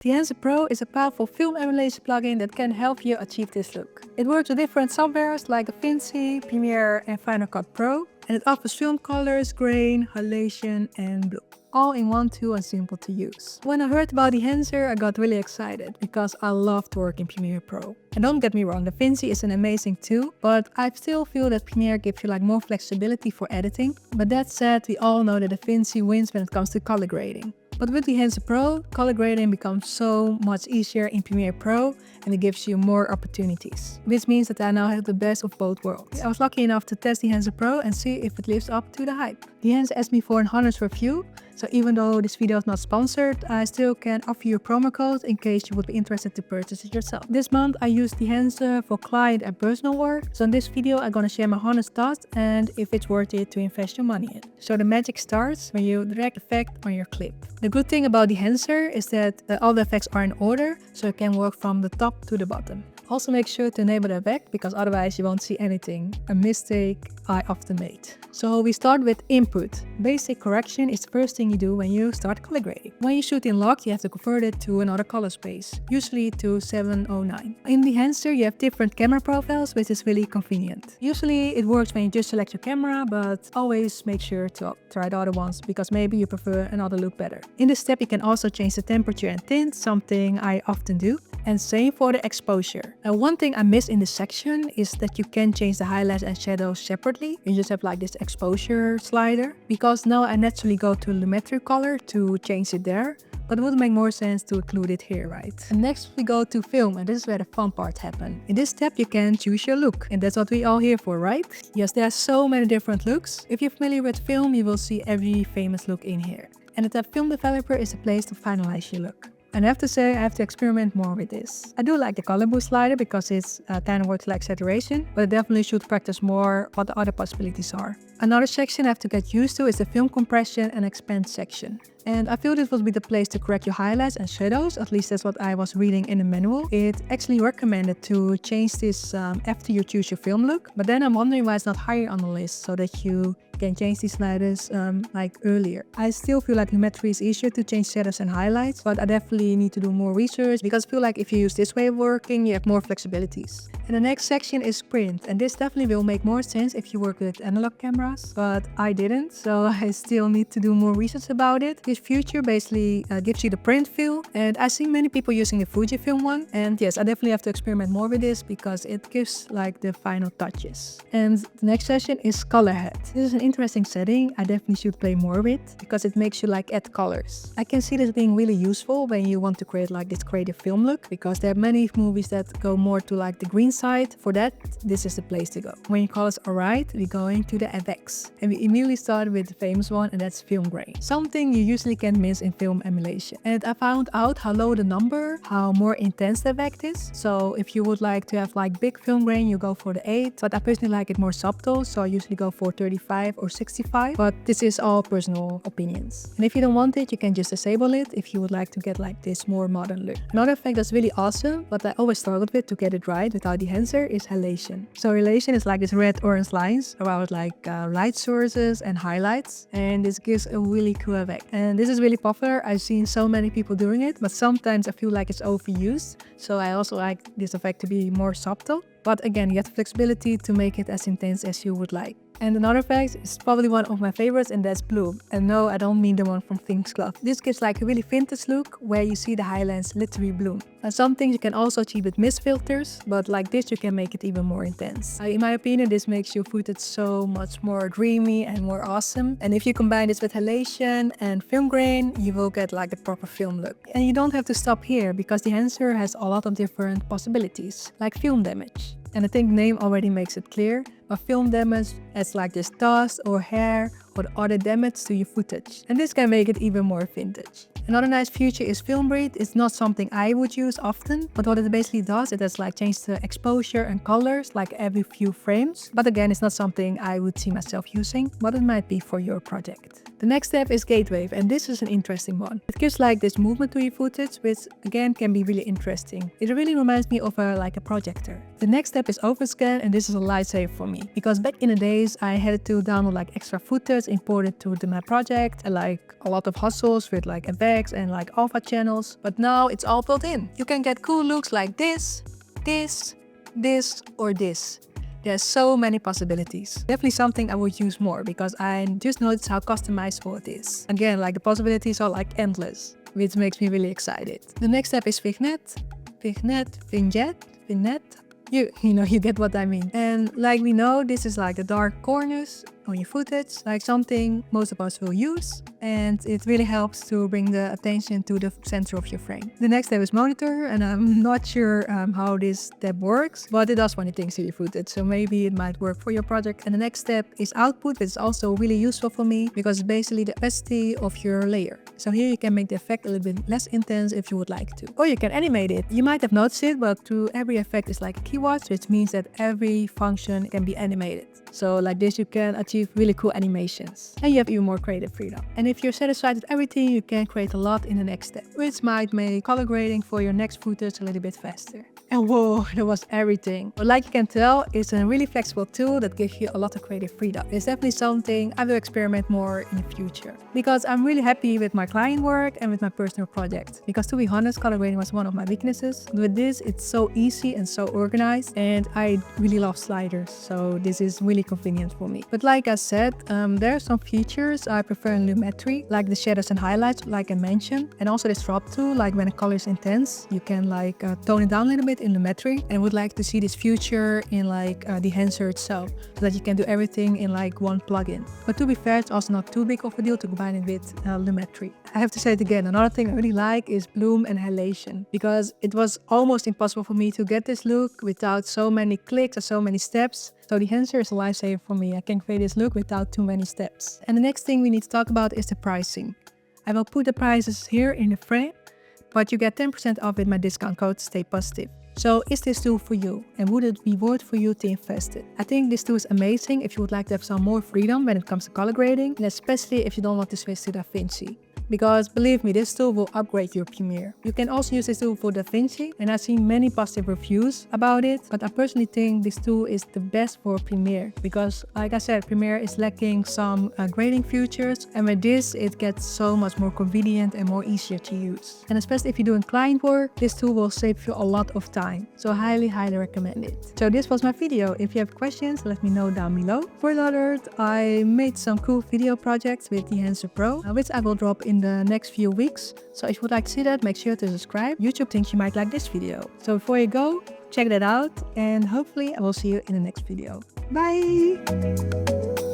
Dehancer Pro is a powerful film emulation plugin that can help you achieve this look. It works with different softwares like DaVinci, Premiere and Final Cut Pro, and it offers film colors, grain, halation and bloom, all in one tool and simple to use. When I heard about Dehancer, I got really excited because I love to work in Premiere Pro. And don't get me wrong, DaVinci is an amazing tool, but I still feel that Premiere gives you more flexibility for editing. But that said, we all know that DaVinci wins when it comes to color grading. But with Dehancer Pro, color grading becomes so much easier in Premiere Pro and it gives you more opportunities. Which means that I now have the best of both worlds. I was lucky enough to test Dehancer Pro and see if it lives up to the hype. Dehancer asked me for an honest review, so even though this video is not sponsored, I still can offer you a promo code in case you would be interested to purchase it yourself. This month I used Dehancer for client and personal work, so in this video I'm gonna share my honest thoughts and if it's worth it to invest your money in. So the magic starts when you drag the effect on your clip. The good thing about Dehancer is that all the effects are in order, so it can work from the top to the bottom. Also make sure to enable the effect because otherwise you won't see anything. A mistake I often made. So we start with input. Basic correction is the first thing you do when you start color grading. When you shoot in log, you have to convert it to another color space, usually to 709. In Dehancer you have different camera profiles, which is really convenient. Usually it works when you just select your camera, but always make sure to try the other ones because maybe you prefer another look better. In this step you can also change the temperature and tint, something I often do. And same for the exposure. And one thing I miss in this section is that you can change the highlights and shadows separately. You just have this exposure slider. Because now I naturally go to lumetri color to change it there. But it would make more sense to include it here, right? And next we go to film, and this is where the fun part happens. In this step you can choose your look, and that's what we all here for, right? Yes, there are so many different looks. If you're familiar with film, you will see every famous look in here. And the tab Film Developer is a place to finalize your look. And I have to say, I have to experiment more with this. I do like the color boost slider because it's kind of works like saturation, but I definitely should practice more what the other possibilities are. Another section I have to get used to is the film compression and expand section. And I feel this would be the place to correct your highlights and shadows, at least that's what I was reading in the manual. It actually recommended to change this after you choose your film look, but then I'm wondering why it's not higher on the list so that you can change these sliders earlier. I still feel like lumetri is easier to change shadows and highlights, but I definitely need to do more research because I feel like if you use this way of working, you have more flexibilities. And the next section is print, and this definitely will make more sense if you work with analog cameras, but I didn't, so I still need to do more research about it. This feature basically gives you the print feel, and I see many people using the Fujifilm one, and yes, I definitely have to experiment more with this because it gives the final touches. And the next session is color head. This is an interesting setting I definitely should play more with because it makes you add colors. I can see this being really useful when you want to create this creative film look because there are many movies that go more to the green side. For that, this is the place to go. When your colors are right, we're going to the FX. And we immediately start with the famous one, and that's film grain. Something you usually can't miss in film emulation. And I found out how low the number, how more intense the effect is. So if you would like to have big film grain, you go for the 8. But I personally like it more subtle, so I usually go for 35 or 65. But this is all personal opinions. And if you don't want it, you can just disable it if you would like to get this more modern look. Another effect that's really awesome, but I always struggled with to get it right without Dehancer, is halation. So halation is this red-orange lines around light sources and highlights, and this gives a really cool effect. And this is really popular. I've seen so many people doing it, but sometimes I feel like it's overused. So I also like this effect to be more subtle. But again, you have the flexibility to make it as intense as you would like. And another effect is probably one of my favorites, and that's bloom. And no, I don't mean the one from Things Club. This gives a really vintage look where you see the highlights literally bloom. And some things you can also achieve with mist filters, but like this you can make it even more intense. In my opinion, this makes your footage so much more dreamy and more awesome. And if you combine this with halation and film grain, you will get the proper film look. And you don't have to stop here because Dehancer has a lot of different possibilities, like film damage. And I think the name already makes it clear, but film damage adds this dust or hair or other damage to your footage. And this can make it even more vintage. Another nice feature is film breathe. It's not something I would use often, but what it basically does, it has change the exposure and colors every few frames. But again, it's not something I would see myself using, but it might be for your project. The next step is gate wave, and this is an interesting one. It gives this movement to your footage, which again can be really interesting. It really reminds me of a projector. The next step is overscan, and this is a lifesaver for me because back in the days I had to download extra footage, import it to my project, and a lot of hustles with effects effects and like alpha channels, but now it's all built in. You can get cool looks like this, or this. There's so many possibilities. Definitely something I would use more because I just noticed how customizable it is. Again, like the possibilities are like endless, which makes me really excited. The next step is vignette. You get what I mean. And like we know, this is like the dark corners on your footage, like something most of us will use, and it really helps to bring the attention to the center of your frame. The next step is monitor, and I'm not sure how this step works, but it does funny things to your footage, so maybe it might work for your project. And the next step is output, which is also really useful for me because it's basically the opacity of your layer. So here you can make the effect a little bit less intense if you would like to. Or you can animate it. You might have noticed it, but to every effect is like a keyword, which means that every function can be animated. So like this you can achieve really cool animations and you have even more creative freedom. And if you're satisfied with everything, you can create a lot in the next step, which might make color grading for your next footage a little bit faster. And whoa, that was everything. But like you can tell, it's a really flexible tool that gives you a lot of creative freedom. It's definitely something I will experiment more in the future because I'm really happy with my client work and with my personal project. Because to be honest, color grading was one of my weaknesses. With this, it's so easy and so organized, and I really love sliders, so this is really convenient for me. But like I said, there are some features I prefer in Lumetri, like the shadows and highlights, like I mentioned, and also this drop tool, like when a color is intense, you can like tone it down a little bit in Lumetri. And I would like to see this feature in like Dehancer itself, so that you can do everything in like one plugin. But to be fair, it's also not too big of a deal to combine it with Lumetri. I have to say it again, another thing I really like is bloom and halation, because it was almost impossible for me to get this look without so many clicks or so many steps. So Dehancer is a lifesaver for me. I can create this look without too many steps. And the next thing we need to talk about is the pricing. I will put the prices here in the frame, but you get 10% off with my discount code Stay Positive. So is this tool for you, and would it be worth for you to invest it? I think this tool is amazing if you would like to have some more freedom when it comes to color grading, and especially if you don't want to switch to DaVinci. Because believe me, this tool will upgrade your Premiere. You can also use this tool for DaVinci, and I've seen many positive reviews about it, but I personally think this tool is the best for Premiere because, like I said, Premiere is lacking some grading features, and with this it gets so much more convenient and more easier to use. And especially if you're doing client work, this tool will save you a lot of time, so highly recommend it. So this was my video. If you have questions, let me know down below. For the alert, I made some cool video projects with Dehancer Pro, which I will drop in the next few weeks. So if you would like to see that, make sure to subscribe. YouTube thinks you might like this video. So before you go, check that out, and hopefully I will see you in the next video. Bye!